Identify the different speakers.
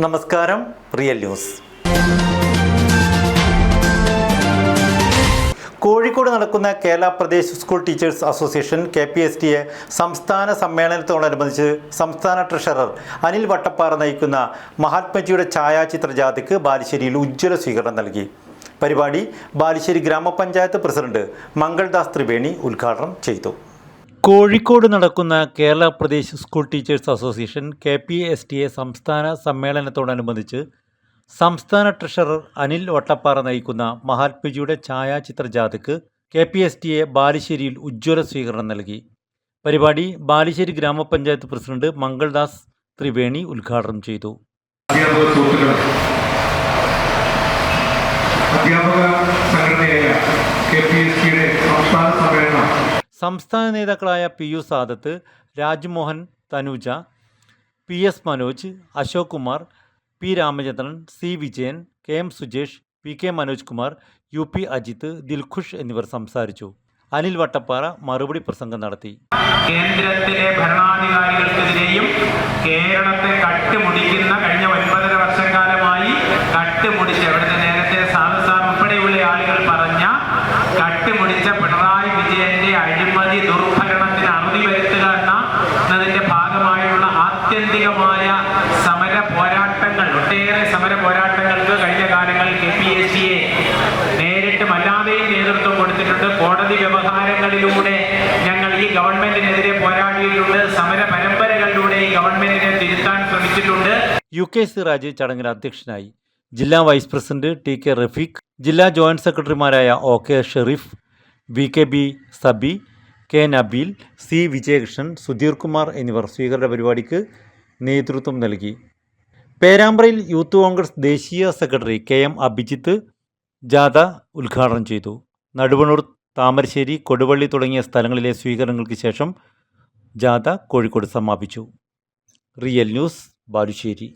Speaker 1: നമസ്കാരം. Real news. Kozhikode നടക്കുന്ന Kerala Pradesh school teachers association KPSTA സംസ്ഥാന സമ്മേളനത്തോടനുബന്ധിച്ച് സംസ്ഥാന ട്രഷറർ അനിൽ വട്ടപ്പാറ നയിക്കുന്ന മഹാത്മജിയുടെ ഛായാചിത്ര ജാഥയ്ക്ക് ബാലുശ്ശേരിയിൽ ഉജ്ജ്വല സ്വീകരണം നൽകി. പരിപാടി ബാലുശ്ശേരി ഗ്രാമപഞ്ചായത്ത് പ്രസിഡന്റ് മംഗൾദാസ് ത്രിവേണി ഉദ്ഘാടനം ചെയ്തു. കോഴിക്കോട് നടക്കുന്ന Kerala Pradesh school teachers association KPSTA സംസ്ഥാന സമ്മേളനത്തോടനുബന്ധിച്ച് സംസ്ഥാന ട്രഷറർ അനിൽ വട്ടപ്പാറ നയിക്കുന്ന മഹാത്മജിയുടെ ഛായാചിത്ര ജാഥയ്ക്ക് KPSTA ബാലുശ്ശേരിയിൽ ഉജ്ജ്വല സ്വീകരണം നൽകി. പരിപാടി ബാലുശ്ശേരി ഗ്രാമപഞ്ചായത്ത് പ്രസിഡന്റ് മംഗൾദാസ് ത്രിവേണി ഉദ്ഘാടനം ചെയ്തു. സംസ്ഥാന നേതാക്കളായ PU Sadath, Rajmohan Tanuja, PS Manoj, Ashok Kumar, P Ramachandran, C Vijayan, KM Sujesh, PK Manoj Kumar, UP Ajith, Dilkhush എന്നിവർ സംസാരിച്ചു. അനിൽ വട്ടപ്പാറ മറുപടി പ്രസംഗം നടത്തി.
Speaker 2: കേന്ദ്രത്തിലെ ഭരണാധികാരികൾക്കെതിരെയും കേരളത്തെ കട്ടുമുടിക്കുന്ന കഴിഞ്ഞ 9.5 വർഷക്കാലമായി കട്ടുമുടിച്ച ഇവിടുത്തെ നേരത്തെ സാർ ഉൾപ്പെടെയുള്ള ആളുകൾ പറഞ്ഞ കട്ടുമുടിച്ച പിണറായി വിജയന്റെ അഴിമതി ദുർഭരണത്തിന് അറുതി വരുത്തുക എന്നതിന്റെ ഭാഗമായുള്ള ആത്യന്തികമായ സമര പോരാട്ടങ്ങൾ, ഒട്ടേറെ സമര പോരാട്ടങ്ങൾക്ക് കഴിഞ്ഞ കാലങ്ങളിൽ KPSTA നേരിട്ടും അല്ലാതെയും നേതൃത്വം കൊടുത്തിട്ടുണ്ട്. കോടതി വ്യവഹാരങ്ങളിലൂടെ ഞങ്ങൾ ഈ ഗവൺമെന്റിനെതിരെ പോരാടിയിട്ടുണ്ട്. സമര പരമ്പരകളിലൂടെ ഈ ഗവൺമെന്റിനെ തിരുത്താൻ ശ്രമിച്ചിട്ടുണ്ട്.
Speaker 1: UK സിറാജ് ചടങ്ങിൽ അധ്യക്ഷനായി. ജില്ലാ വൈസ് പ്രസിഡന്റ് TK റഫീഖ്, ജില്ലാ ജോയിന്റ് സെക്രട്ടറിമാരായ OK ഷെറീഫ്, VKB സബി, K നബീൽ, C വിജയകൃഷ്ണൻ, സുധീർ കുമാർ എന്നിവർ സ്വീകരണ പരിപാടിക്ക് നേതൃത്വം നൽകി. പേരാമ്പ്രയിൽ യൂത്ത് കോൺഗ്രസ് ദേശീയ സെക്രട്ടറി KM അഭിജിത്ത് ജാഥ ഉദ്ഘാടനം ചെയ്തു. നടുവണ്ണൂർ, താമരശ്ശേരി, കൊടുവള്ളി തുടങ്ങിയ സ്ഥലങ്ങളിലെ സ്വീകരണങ്ങൾക്ക് ശേഷം ജാഥ കോഴിക്കോട് സമാപിച്ചു. Real news, Balussery.